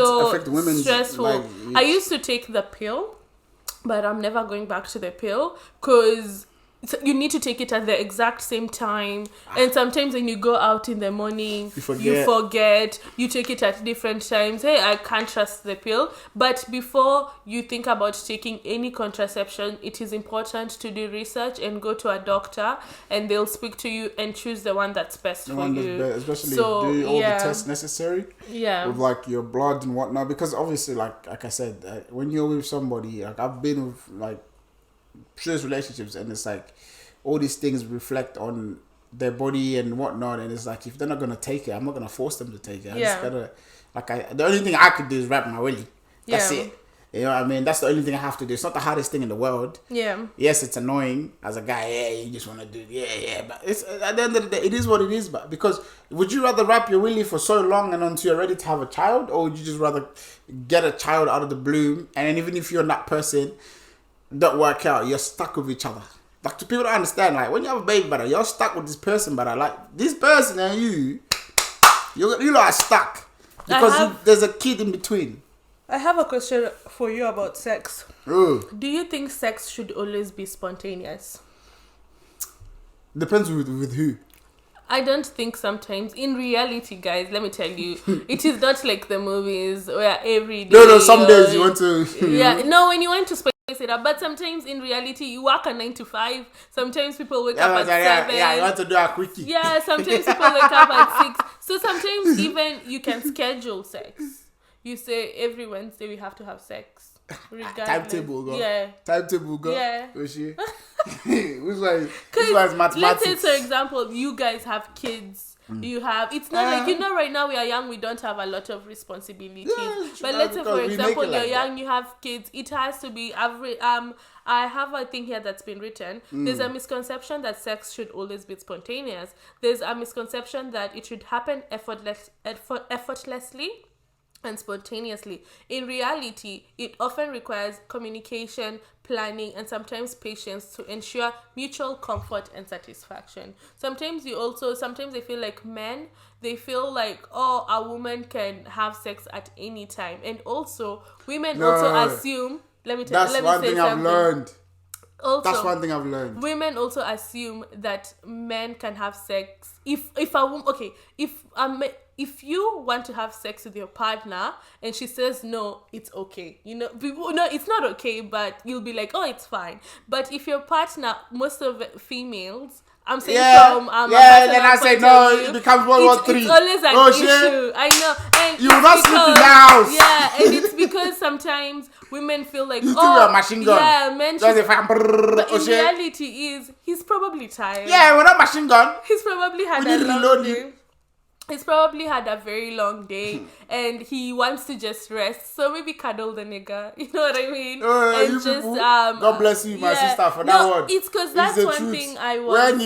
stressful. Like, I used to take the pill, but I'm never going back to the pill because. So you need to take it at the exact same time, and sometimes when you go out in the morning, you forget. You take it at different times. Hey, I can't trust the pill. But before you think about taking any contraception, it is important to do research and go to a doctor, and they'll speak to you and choose the one that's best for you. Especially do all the tests necessary. Yeah. With like your blood and whatnot, because obviously, like I said, when you're with somebody, like I've been with like serious relationships, and it's like all these things reflect on their body and whatnot, and it's like if they're not gonna take it, I'm not gonna force them to take it. I just gotta the only thing I could do is wrap my willy. That's it. You know what I mean? That's the only thing I have to do. It's not the hardest thing in the world. Yeah. Yes, it's annoying as a guy. Yeah, you just want to do but it's at the end of the day, it is what it is. But because would you rather wrap your willy for so long and until you're ready to have a child, or would you just rather get a child out of the bloom, and then even if you're that person, don't work out, you're stuck with each other. Like, people don't understand, like, when you have a baby, brother, you're stuck with this person, brother. Like, this person and you lot are stuck. Because there's a kid in between. I have a question for you about sex. Oh. Do you think sex should always be spontaneous? Depends with who. I don't think sometimes. In reality, guys, let me tell you, it is not like the movies where every day... No, some days you want to... when you want to spice it up. But sometimes in reality, you work at 9 to 5. Sometimes people wake up at 7. Yeah, you want to do a quickie. Yeah, sometimes people wake up at 6. So sometimes even you can schedule sex. You say every Wednesday we have to have sex. Timetable go. Yeah. Timetable go. Yeah. Which one's mathematics? Let's say, for example, you guys have kids. You have. It's not like right now we are young. We don't have a lot of responsibilities. Yeah, but let's say, for example, you're young. You have kids. It has to be average. I have a thing here that's been written. There's a misconception that sex should always be spontaneous. There's a misconception that it should happen effortlessly and spontaneously. In reality, it often requires communication, planning, and sometimes patience to ensure mutual comfort and satisfaction. Sometimes I feel like men, they feel like, a woman can have sex at any time. And also, women assume, That's one thing I've learned. Women also assume that men can have sex if you want to have sex with your partner and she says no, it's okay. It's not okay, but you'll be like, oh, it's fine. But if your partner, most of females, I'm saying then I say no, it becomes World War III. It's always an issue. I know. And you will not sleep in the house. Yeah, and it's because sometimes women feel like, you a machine gun. Yeah, men should. But in reality he's probably tired. Yeah, we're not machine gun. He's probably had a long day. He's probably had a very long day and he wants to just rest. So maybe cuddle the nigga. You know what I mean? And just people, God bless you, my sister, for that one. It's because that's one truth. Thing I want.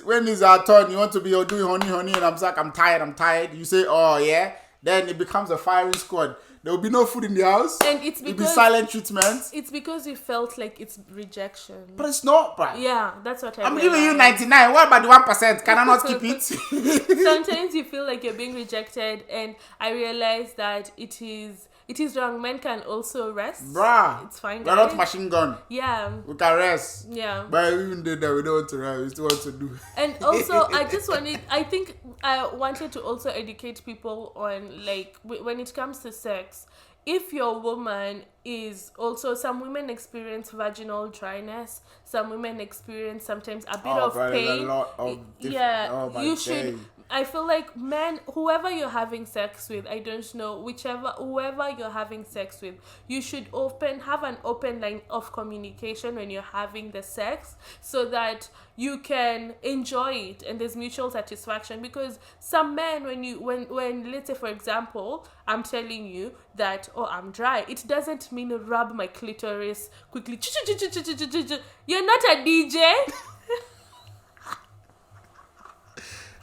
When he's our turn, you want to be doing honey, and I'm like, I'm tired. You say, oh yeah. then it becomes a firing squad. There will be no food in the house. And it's It'll be because silent treatment. it's because you felt like it's rejection. But it's not, bro. Yeah, that's what I'm giving you 99. What about the 1%? Can I not keep it? Sometimes you feel like you're being rejected, and I realize that it is wrong. Men can also rest. Bruh. It's fine. We're not machine gun. Yeah. We can rest. Yeah. But even though that we don't want to rest, we still want to do. And also, I wanted to also educate people on, like, when it comes to sex, if your woman is also, some women experience vaginal dryness, some women experience sometimes a bit of pain. A lot of you should. I feel like men, whoever you're having sex with, I don't know, whoever you're having sex with, you should have an open line of communication when you're having the sex, so that you can enjoy it and there's mutual satisfaction. Because some men, when let's say, for example, I'm telling you that, oh, I'm dry, it doesn't mean rub my clitoris quickly. You're not a DJ.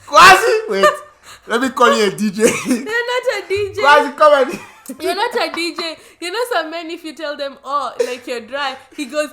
Quasi, wait. Let me call you a DJ. You're not a DJ. Quasi, come on. You're not a DJ. You know, some men, if you tell them, oh, like, you're dry, he goes,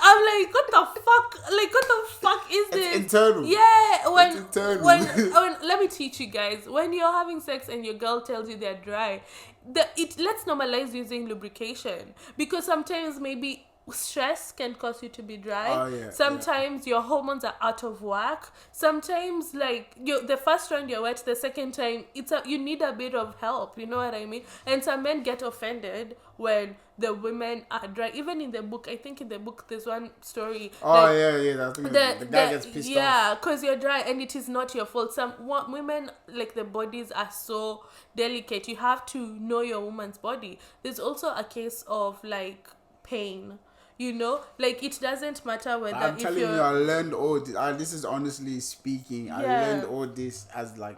I'm like, what the fuck? Like, what the fuck is this? It's internal. Yeah. It's internal. When let me teach you guys. When you're having sex and your girl tells you they're dry, let's normalize using lubrication. Because sometimes maybe stress can cause you to be dry. Oh, yeah, sometimes your hormones are out of whack. Sometimes, like, the first round you're wet, the second time you need a bit of help. You know what I mean? And some men get offended when the women are dry. Even in the book, I think in the book there's one story. Oh, like, the guy gets pissed off. Yeah, because you're dry and it is not your fault. Some women, like, the bodies are so delicate. You have to know your woman's body. There's also a case of, like, pain. You know, like, it doesn't matter whether I'm telling you, I learned all this. This is honestly speaking. I learned all this as like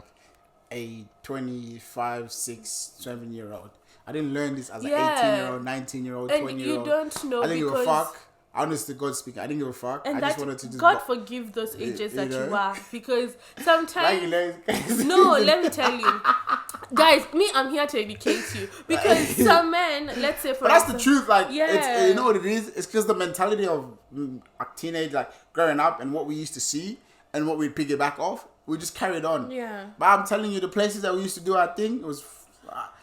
a 25, 6, 7-year-old. I didn't learn this as an 18-year-old, 19-year-old, 20-year-old. And you don't know. I didn't give a fuck. Honestly, God speaking, I didn't give a fuck. And I just wanted to just God forgive those ages that you are, because sometimes like, no, let me tell you, guys, I'm here to educate you, because some men, let's say, but that's the truth. Like, yeah, you know what it is? It's because the mentality of a teenage, like, growing up, and what we used to see and what we piggyback off, we just carried on. Yeah. But I'm telling you, the places that we used to do our thing, it was.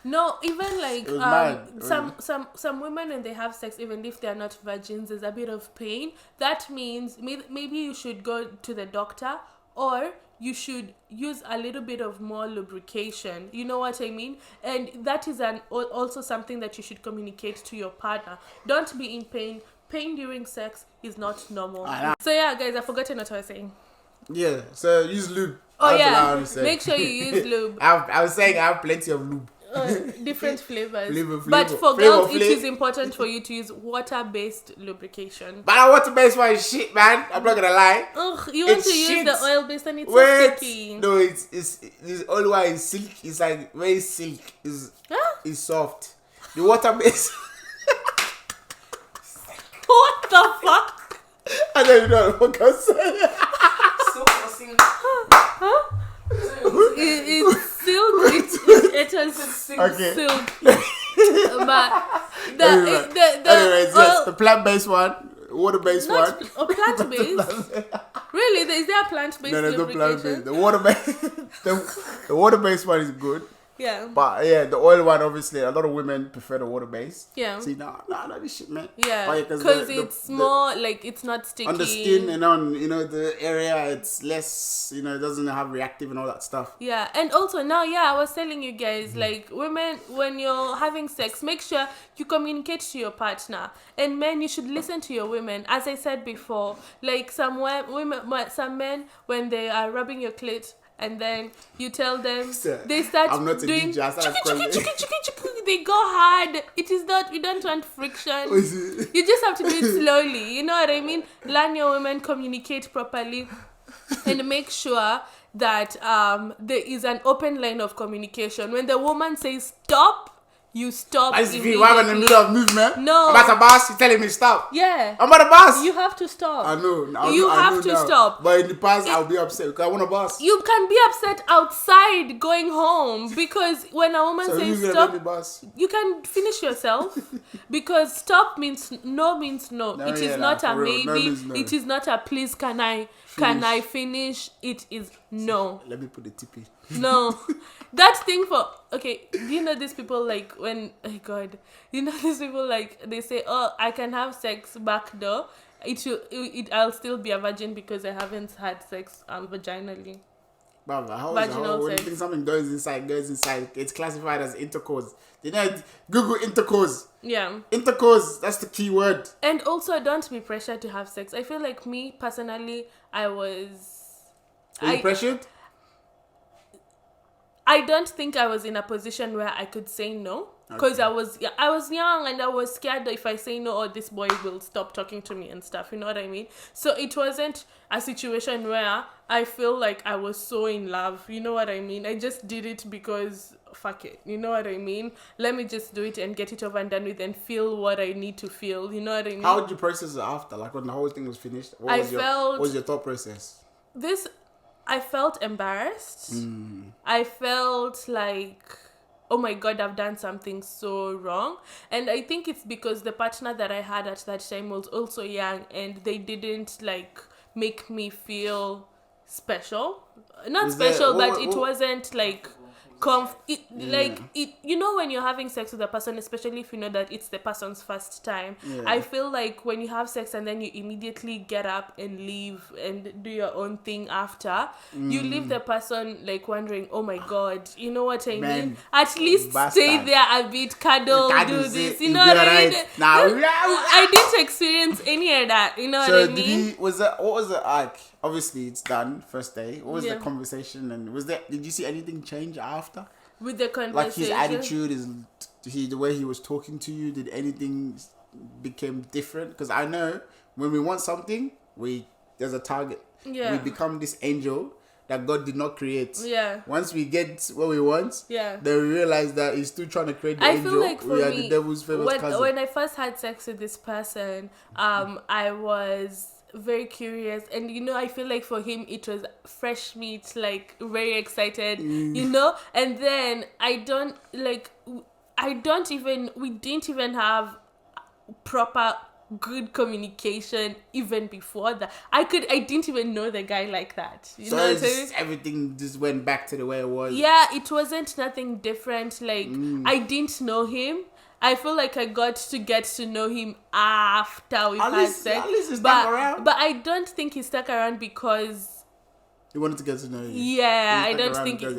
No, even like some women, when they have sex, even if they're not virgins, there's a bit of pain. That means maybe you should go to the doctor, or you should use a little bit of more lubrication. You know what I mean? And that is also something that you should communicate to your partner. Don't be in pain. Pain during sex is not normal. So yeah, guys, I've forgotten what I was saying. Yeah, so use lube. Oh yeah, make sure you use lube. I was saying I have plenty of lube. Different flavors. Flavor. But for girls, it is important for you to use water-based lubrication. But our water-based one is shit, man. I'm not gonna lie. Ugh, you want to use the oil-based and it's so sticky. No, it's oil one is silk. It's like very silk. It's soft. The water-based. What the fuck? I don't even know what I'm saying. It's silk. It has silk. But the plant-based one, water-based one. Plant-based? Really? Is there a plant-based? No, there's no plant-based. The water-based one is good. Yeah. But yeah, the oil one, obviously, a lot of women prefer the water base. Yeah. See, no, this shit, man. Yeah. Because it's more like, it's not sticky. On the skin and on, the area, it's less, it doesn't have reactive and all that stuff. Yeah. And also now, I was telling you guys, like, women, when you're having sex, make sure you communicate to your partner. And men, you should listen to your women. As I said before, like, some men, when they are rubbing your clit, and then you tell them, they start doing they go hard. It is not, we don't want friction. You just have to do it slowly. You know what I mean? Learn your women, communicate properly, and make sure that there is an open line of communication. When the woman says stop, you stop I see why I'm in the middle of movement. No. I'm at the bus, you're telling me stop. Yeah. I'm at the bus. You have to stop. I know. You have to stop. But in the past, I'll be upset because I want a bus. You can be upset outside going home because when a woman says stop, bus? you can finish yourself because stop means no. It is not a maybe. No. It is not a please. Can I finish? It is no. Let me put the tippy. No. That thing for okay, do you know these people like when oh god, you know these people like they say, oh, I can have sex back door. I'll still be a virgin because I haven't had sex vaginally. Baba, how is when you think something goes inside, it's classified as intercourse. You know, Google intercourse. Yeah. Intercourse, that's the key word. And also, don't be pressured to have sex. I feel like me, personally, Were you pressured? I don't think I was in a position where I could say no. Because I was young and I was scared that if I say no, or this boy will stop talking to me and stuff. You know what I mean? So it wasn't a situation where I feel like I was so in love. You know what I mean? I just did it because fuck it. You know what I mean? Let me just do it and get it over and done with and feel what I need to feel. You know what I mean? How did you process it after? Like when the whole thing was finished? What was your thought process? I felt embarrassed. I felt like, oh my God, I've done something so wrong. And I think it's because the partner that I had at that time was also young and they didn't like make me feel special. Not special, but it wasn't like you know, when you're having sex with a person, especially if you know that it's the person's first time, I feel like when you have sex and then you immediately get up and leave and do your own thing after, you leave the person like wondering, oh my God, you know what I mean? At least stay there a bit, cuddle, do this, you know what I mean? I didn't experience any of that, you know what I mean? What was the arc? Obviously, it's done first day. What was the conversation, and did you see anything change after? With the conversation, like his attitude, the way he was talking to you, did anything became different? Because I know when we want something, there's a target. Yeah. We become this angel that God did not create. Yeah. Once we get what we want, then we realize that He's still trying to create the angel. I feel like for me, the devil's famous cousin. When I first had sex with this person, I was very curious, and you know, I feel like for him it was fresh meat, like very excited, you know. And then we didn't even have proper good communication even before that. I didn't even know the guy like that, you know what I mean? Everything just went back to the way it was. Yeah, it wasn't nothing different. Like I didn't know him. I feel like I got to get to know him after we had sex. At least he stuck around. But I don't think he stuck around because he wanted to get to know you. Yeah, I don't think because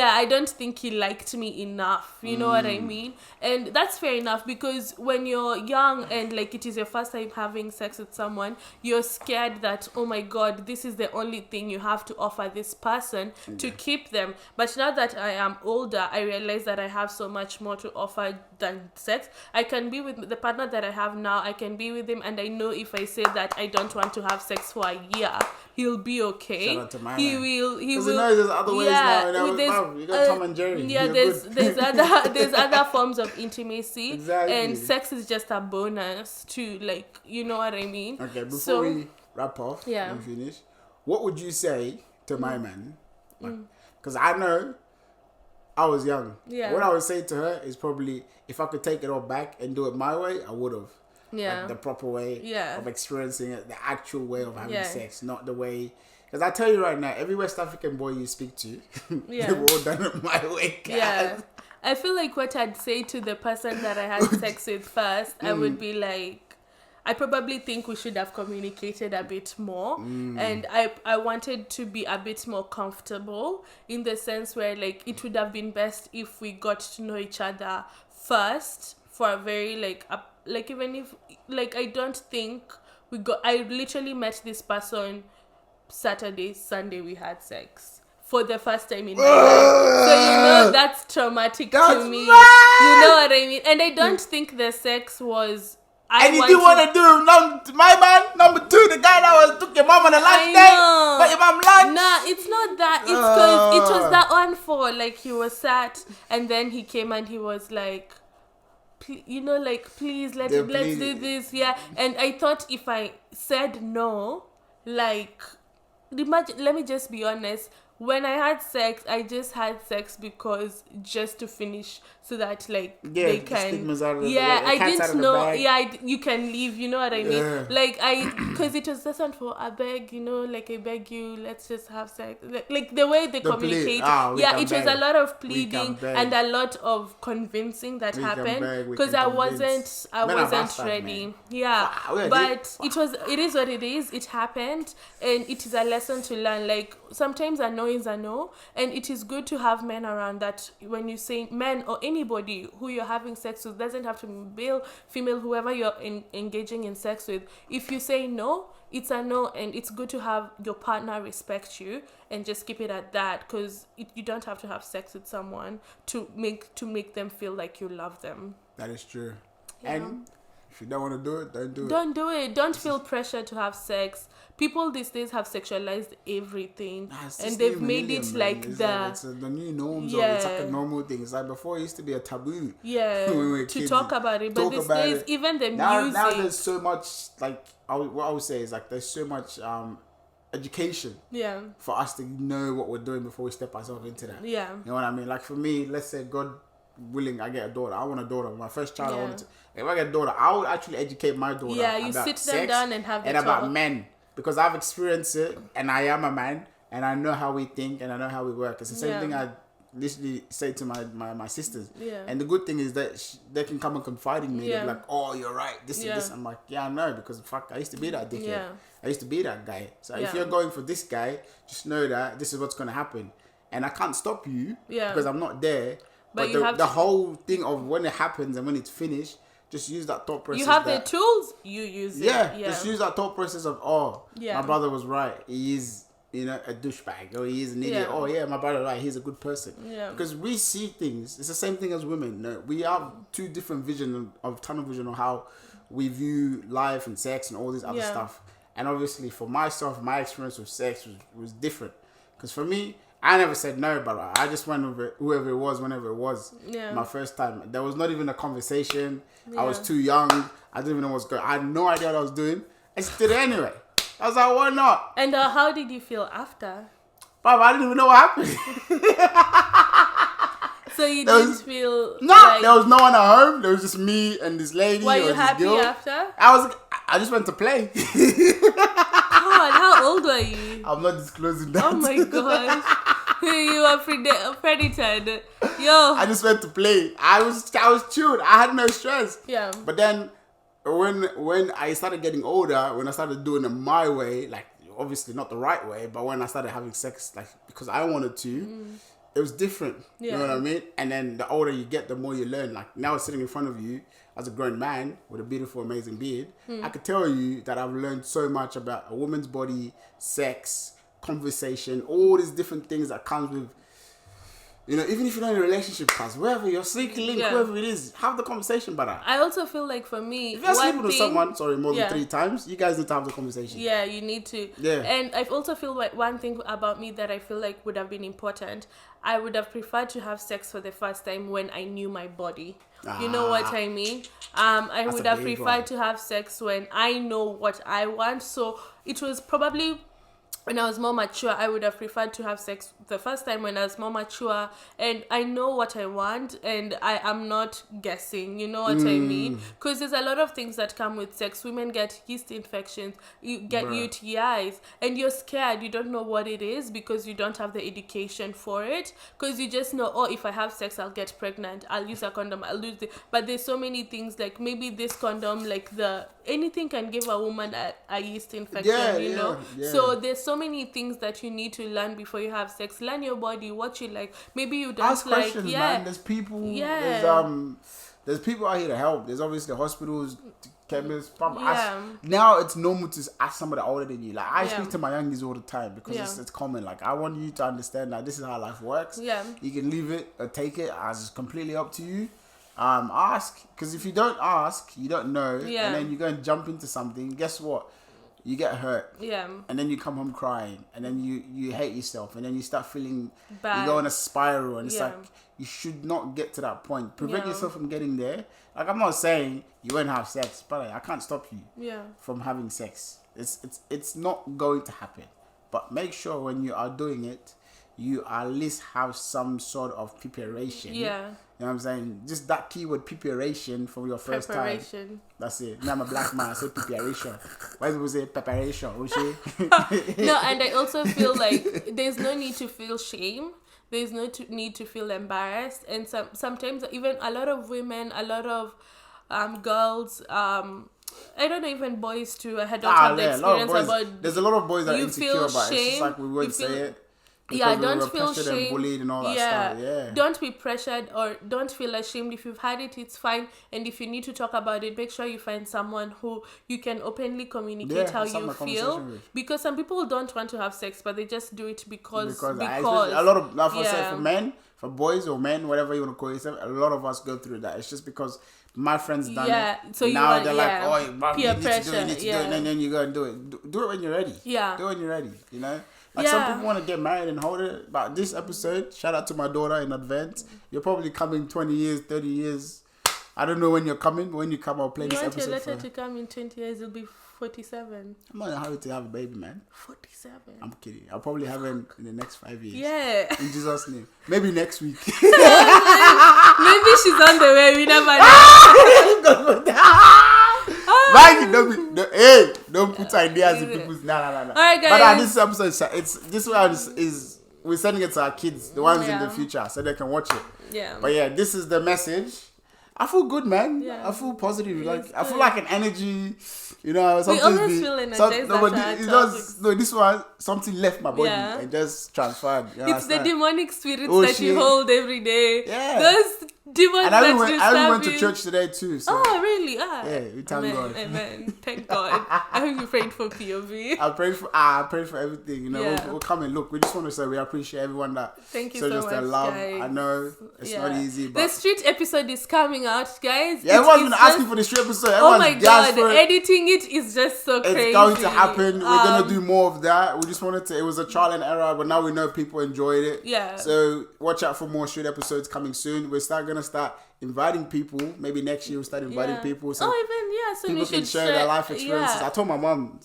I don't think he liked me enough. You know what I mean? And that's fair enough, because when you're young and like it is your first time having sex with someone, you're scared that, oh my God, this is the only thing you have to offer this person to keep them. But now that I am older, I realize that I have so much more to offer than sex. I can be with the partner that I have now. I can be with him, and I know if I say that I don't want to have sex for a year, he'll be okay. Shout out to my he man. will. Because you know there's other ways now. You got Tom and Jerry. Yeah, there's other forms of intimacy. Exactly. And sex is just a bonus to, like, you know what I mean. Okay, before we wrap off and finish, what would you say to my man? Because I know I was young. Yeah. What I would say to her is probably, if I could take it all back and do it my way, I would have. Yeah. Like the proper way of experiencing it, the actual way of having sex, not the way. Because I tell you right now, every West African boy you speak to, they've all done it my way. Guys. Yeah. I feel like what I'd say to the person that I had sex with first, I would be like, I probably think we should have communicated a bit more. And I wanted to be a bit more comfortable, in the sense where, like, it would have been best if we got to know each other first for a very, even if, like, I don't think I literally met this person Saturday, Sunday we had sex. For the first time in my life. So, you know, that's traumatic to me. Right. You know what I mean? And I don't think the sex was And you do want to do my man, number 2, the guy that took your mom on a lunch date, got your mom lunch. Nah, it's not that. It's because it was that one for, like, he was sat, and then he came and he was like, please, let's do this, yeah. And I thought if I said no, like, imagine, let me just be honest. When I had sex, I just had sex because just to finish, so that they can. I didn't know. You can leave. You know what I mean? Yeah. Because it was just one for I beg. I beg you. Let's just have sex. Like the way they communicate. It was a lot of pleading and a lot of convincing that happened because I wasn't ready. Man. Yeah, but it is what it is. It happened, and it is a lesson to learn. Like sometimes I know is a no, and it is good to have men around that when you say men or anybody who you're having sex with, doesn't have to be male, female, whoever you're engaging in sex with. If you say no, it's a no, and it's good to have your partner respect you and just keep it at that, because you don't have to have sex with someone to make them feel like you love them. That is true. Yeah. And if you don't want to do it, don't do it. Don't do it. Don't feel pressure to have sex. People these days have sexualized everything, and they've made it like it's the new norms. Yeah. It's like a normal thing. It's like before it used to be a taboo. Yeah, when we were kids, talk about it. But these days, even the music. Now there's so much, like, what I would say is, like, there's so much education. Yeah. For us to know what we're doing before we step ourselves into that. Yeah. You know what I mean? Like for me, let's say God willing, I get a daughter. I want a daughter. My first child, I wanted to. If I get a daughter, I would actually educate my daughter. Yeah, you sit them down and have the talk. About men. Because I've experienced it, and I am a man, and I know how we think, and I know how we work. It's the same thing I literally say to my sisters. Yeah. And the good thing is that they can come and confide in me. Yeah. They're like, oh, you're right, this and this. I'm like, yeah, I know, because fuck, I used to be that dickhead. Yeah. I used to be that guy. So if you're going for this guy, just know that this is what's going to happen. And I can't stop you because I'm not there. But the whole thing of when it happens and when it's finished, just use that thought process. You have the tools, you use it. Yeah, just use that thought process of, my brother was right. He is, a douchebag, or he is an idiot. Oh yeah, my brother right. He's a good person. Yeah. Because we see things. It's the same thing as women. No, we have two different tunnel vision of how we view life and sex and all this other stuff. And obviously, for myself, my experience with sex was different. Because for me, I never said no, but I just went with whoever it was, whenever it was. Yeah. My first time. There was not even a conversation. Yeah. I was too young. I didn't even know what was going on. I had no idea what I was doing. I just did it anyway. I was like, why not? And how did you feel after? Baba, I didn't even know what happened. So you didn't feel... No, there was no one at home. There was just me and this lady. Were you happy after? I just went to play. God, how old were you? I'm not disclosing that. Oh my gosh. You were predated. Yo. I just went to play. I was chilled. I had no stress. Yeah. But then when I started getting older, when I started doing it my way, like obviously not the right way, but when I started having sex like because I wanted to, it was different. Yeah. You know what I mean? And then the older you get, the more you learn. Like now sitting in front of you as a grown man with a beautiful, amazing beard, I could tell you that I've learned so much about a woman's body, sex, conversation, all these different things that comes with, even if you're not in a relationship, cause wherever you're sleeping link, whoever it is, have the conversation about that. I also feel like for me, if you're sleeping with someone, more than 3 times, you guys need to have the conversation. Yeah, you need to. Yeah. And I also feel like one thing about me that I feel like would have been important, I would have preferred to have sex for the first time when I knew my body. You know what I mean? I would have preferred to have sex when I know what I want. So it was probably when I was more mature. I would have preferred to have sex the first time when I was more mature and I know what I want and I am not guessing. You know what I mean? Because there's a lot of things that come with sex. Women get yeast infections, you get UTIs, and you're scared. You don't know what it is because you don't have the education for it. Because you just know, if I have sex, I'll get pregnant. I'll use a condom. I'll lose it. But there's so many things like maybe this condom, anything can give a woman a yeast infection, you know? Yeah. So there's so many things that you need to learn before you have sex. Learn your body, what you like. Maybe you don't ask questions, man. There's people. There's people out here to help. There's obviously hospitals, chemists. Now it's normal to ask somebody older than you. Like I speak to my youngies all the time because it's common. Like I want you to understand that this is how life works. Yeah. You can leave it or take it. It's completely up to you. Ask, because if you don't ask, you don't know, Yeah. and then you go and jump into something. Guess what? You get hurt, Yeah. and then you come home crying, and then you hate yourself, and then you start feeling Bad. you go on a spiral, and it's Yeah. like you should not get to that point. Prevent Yeah. yourself from getting there. Like, I'm not saying you won't have sex, but I can't stop you Yeah. from having sex. It's not going to happen. But make sure when you are doing it, you at least have some sort of preparation. Yeah. You know what I'm saying? Just that keyword preparation from your first time. Preparation. That's it. Me, I'm a black man. I say preparation. Why people say preparation? No, and I also feel like there's no need to feel shame. There's no need to feel embarrassed. And sometimes even a lot of women, a lot of girls, I don't know, even boys too. I don't have the experience about. There's a lot of boys that are you insecure feel about it. It's just shame, like we won't you feel- say it. Yeah, because we were don't feel pressured and shame. bullied and all that stuff. Yeah. Don't be pressured or don't feel ashamed. If you've had it, it's fine. And if you need to talk about it, make sure you find someone who you can openly communicate how you feel. Because some people don't want to have sex, but they just do it because a lot of, like I said, for men, for boys or men, whatever you want to call yourself, a lot of us go through that. It's just because my friends done it. So now they're like, oh, man, peer you need pressure, to do it, and then you go and do it. Do it when you're ready. Yeah. Do it when you're ready, you know? Like some people want to get married and hold it. But this episode, shout out to my daughter in advance. You're probably coming 20 years, 30 years. I don't know when you're coming, but when you come, I'll play this episode. You want your letter to come in 20 years, it'll be 47. I'm not in a hurry to have a baby, man. 47. I'm kidding. I'll probably have him in the next 5 years. Yeah. In Jesus' name. Maybe next week. Maybe she's on the way. We never know. Don't put ideas in people's. No. Alright, guys. But this episode, this one is we're sending it to our kids, the ones in the future, so they can watch it. Yeah. But yeah, this is the message. I feel good, man. Yeah. I feel positive. Like It's I feel good. like an energy. You know, We always feel energized this one, something left my body and just transferred. You It's the understand? demonic spirits you hold every day. Yeah. Those demons And that I even went you. to church today too. So. Oh, really? Yeah, we thank God. Amen. Thank God. I hope you prayed for P.O.V. I pray for everything. You know, we'll come and look. We just want to say we appreciate everyone that. Thank you so so just much, their love. guys. I know it's not easy, but the street episode is coming out, guys. yeah, everyone's been asking for the street episode. Oh my Everyone's God, for it. editing it is just so crazy. It's going to happen. We're gonna do more of that. We just wanted to. It was a trial and error, but now we know people enjoyed it. Yeah. So watch out for more street episodes coming soon. We're gonna start inviting people. Maybe next year we'll start inviting people. So so people can share their life experiences. I told my mom,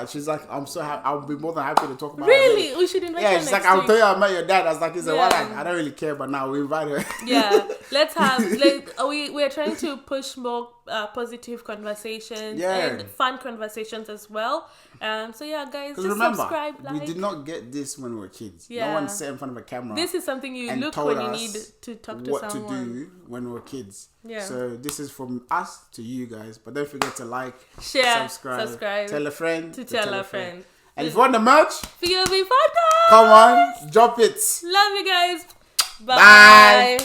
she's like, I'm so happy. I'll be more than happy to talk about it. Really? We should invite her she's next like, I'll week. tell you I met your dad. I was like, he's I don't really care, but now we invite her. Yeah, we're trying to push more positive conversations and fun conversations as well. So yeah, guys, just remember, subscribe, we did not get this when we were kids. Yeah. No one sat in front of a camera. This is something you look when you need to talk to what someone. to do when we were kids. Yeah. So this is from us to you guys. But don't forget to like, share, subscribe, tell a friend to tell a friend. And if you want the merch, P.O.V podcast. come on, drop it. Love you guys. Bye.